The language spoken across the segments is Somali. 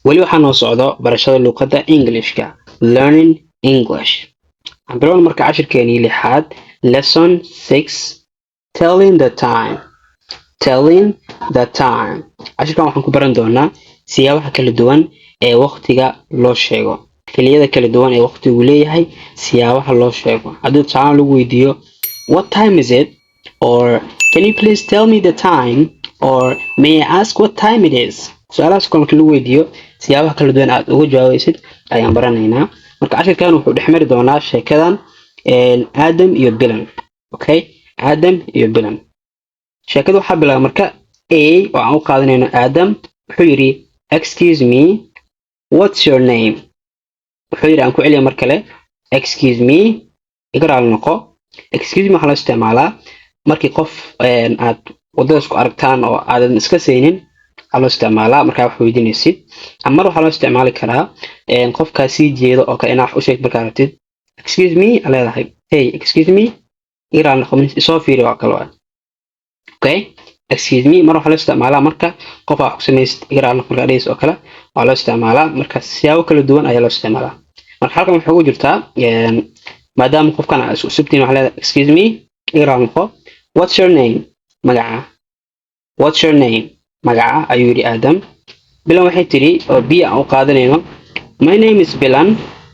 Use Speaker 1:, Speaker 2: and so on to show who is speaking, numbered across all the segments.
Speaker 1: weli waxaa noo socdo barashada luqadda Englishka learning English. Aan bilowno marka cashirkeenii lixaad lesson 6 telling the time. Telling the time. Cashirkan waxaan ku baran doonaa siyaabaha kala duwan ee waqtiga loo sheego. Xilliyada kala duwan ee waqtigu leeyahay siyaabaha loo sheego. Haddii tusaale lagu weydiiyo what time is it, or can you please tell me the time, or may I ask what time it is? Su'aalahaas marka lagu weydiiyo siyaabaha kala duwan aad uga jawaabaysid ayaan baranaynaa. Marka cashirkan wuxuu dhexmari doonaa sheekadan Adam iyo Bilan. Okay? Adam iyo Bilan. sheekadu waxaa bilaabay marka A oo aan u qaadanayno Adam wuxuu yiri excuse me, what's your name? wuxuu yiri aan ku celiyo mar kale excuse me, igraal noqo. excuse me waxaa loo isticmaalaa markii qof aad wadada isku aragtaan oo aadan iska saynin waxaa loo isticmaalaa markaa wax weydiinaysid. Ama waxaa loo isticmaali karaa qofkaa sii jeedo oo kale inaad wax u sheegto markaa rabtid excuse me aa leedahay hey excuse me igraal noqo isoo fiiri waa kale. Okay, excuse me mar waxaa loo isticmaalaa marka qof wax ku samaysid igraal noqo markaa dhayis oo kale waa loo isticmaalaa marka siyaabo kala duwan ayaa loo isticmaalaa. marka halkan waxaa ugu jirtaa maadaama qofkan aad isku subtiin waxaa leedahay excuse me igraal noqo what's your name magaca. what's your name magaca ayuu yiri Adam. Bilan waxay tiri oo B aan u qaadanayno my name is Bilan,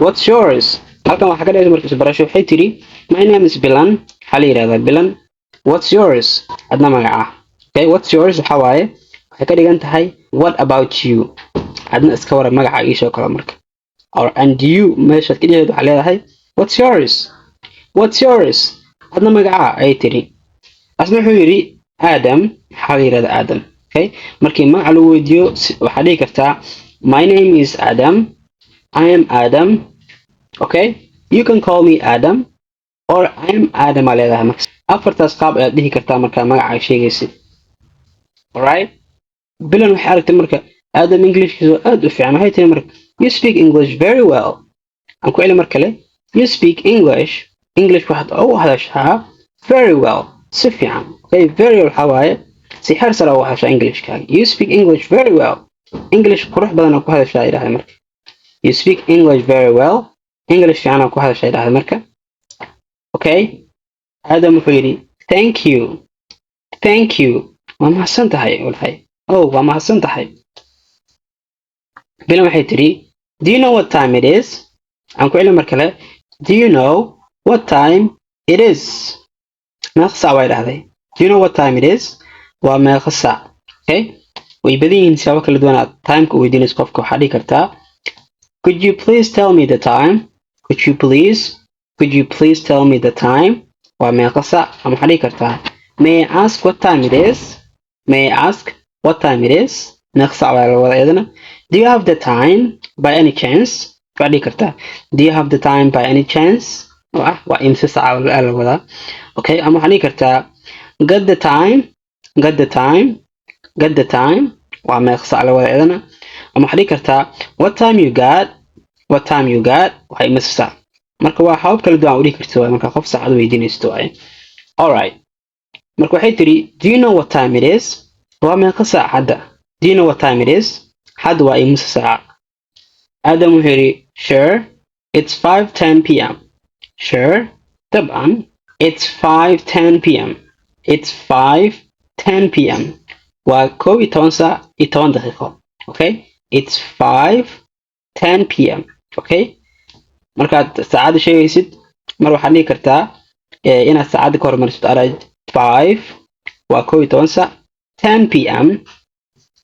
Speaker 1: what's yours? halkan waxaa ka dhigaysa markii isbarasho waxay tiri my name is Bilan, waxaa la yiraahdaa Bilan, what's yours adna magaca. Okay, what's yours waxaa waaye waxay ka dhigan tahay what about you adna iska waran magaca iisoo kale marka. or and you meeshaad ka dhigeed waxaa leedahay what's yours, what's yours adna magaca ay tiri. asna wuxuu yiri Adam, waxaa la yiraahdaa Adam. Okay, markii magaca lagu weydiiyo waxaa dhihi kartaa my name is Adam, I am Adam. Okay, you can call me Adam or I am Adam aa leedahay marka. afartaas qaab ayaad dhihi kartaa markaa magaca sheegaysid. Alright, Bilan waxay aragtay marka Adam Englishkiisu aad u fiican. waxay tiri marka you speak English very well. aan ku celi mar kale you speak English waxaad ugu hadashaa very well si fiican. Okay, very well waxaa waaye si heer sare ugu hadashaa Englishkaaga. you speak English very well, English qurux badan oo ku hadashaa idhaahday marka. you speak English very well, English fiican oo ku hadashaa idhaahday marka. Okay, Adam wuxuu yiri thank you, thank you waa mahadsan tahay walahay oh waa mahadsan tahay. Bilan waxay tiri do you know what time it is? aan ku celi mar kale do you know what time it is? meeqa saac waa idhaahday do you know what time it is waa meeqa saac. Okay, way badan yihiin siyaabo kala duwan aad timeka u weydiinayso qofka. waxaa dhihi kartaa could you please tell me the time, could you please tell me the time waa meeqa saac. ama waxaa dhihi kartaa may I ask what time it is, may I ask what time it is meeqa saac waa la wada iyadana. do you have the time by any chance waxaa dhihi kartaa do you have the time by any chance waa imse saac la wadaa. Okay, ama waxaa dhihi kartaa get the time waa meeqa saac la wada iyadana. ama waxaa dhihi kartaa what time you got waa imse saac. marka waa habab kala duwan u dhihi kartid waay marka qof saacad weydiinaysto waay. Alright, marka waxay tiri do you know what time it is waa meeqa saac hadda. do you know what time it is hadda waa imse saac. Adam wuxuu yiri sure it's 5:10 p.m. sure طبعا it's 5:10 p.m. it's 5:10 p.m. waa 11 saac iyo 10 daqiiqo. Okay, it's 5:10 p.m. Okay, markaad saacada sheegaysid mar waxaad dhihi kartaa inaad saacada ka hormarisid arag 5 waa 11 saac 10 p.m.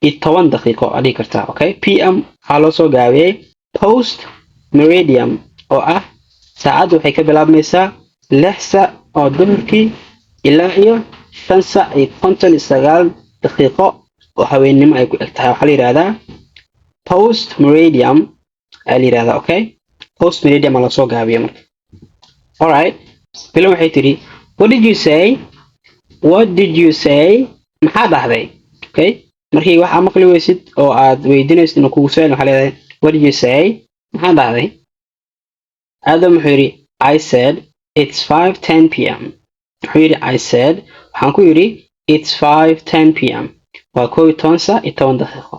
Speaker 1: iyo 10 daqiiqo aad dhihi kartaa. Okay, p.m. waxaa loo soo gaabiyey post meridian oo ah saacadda waxay ka bilaabmaysaa 6 saac oo duhurkii ilaa iyo 5 saac iyo 59 daqiiqo oo haweennimo ay ku eg tahay. waxaa la yidhaahdaa post meridian ayaa la yidhahdaa. Okay, post meridian la soo gaabiyo marka. Alright, Bilan waxay tiri what did you say maxaa dhahday. Okay, markii wax aad maqli weysid oo aad weydiinaysid inuu kugu su'aal waxaa leedahay what did you say maxaa dhahday. Adam wuxuu yiri I said it's 5:10 p.m. wuxuu yiri I said waxaan ku yiri it's 5:10 p.m. waa 11 saac iyo 10 daqiiqo.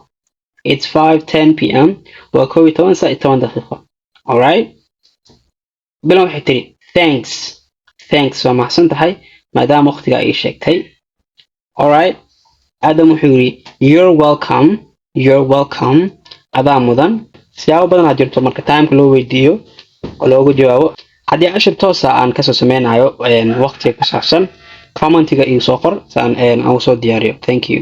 Speaker 1: It's 5:10 p.m. waa 11 saac iyo 10 daqiiqo. Alright? Bilan waxay tiri thanks waa mahadsan tahay maadaama waqtiga ay sheegtay. Alright? Adam wuxuu yiri you're welcome adaa mudan. siyaabo badan aad jirto marka time-ka loo weydiiyo oo loogu jawaabo. haddii cashir toos ah aan kasoo sameynayo waqtiga ku saabsan commentiga igu soo qor saan aan soo diyaariyo. Thank you.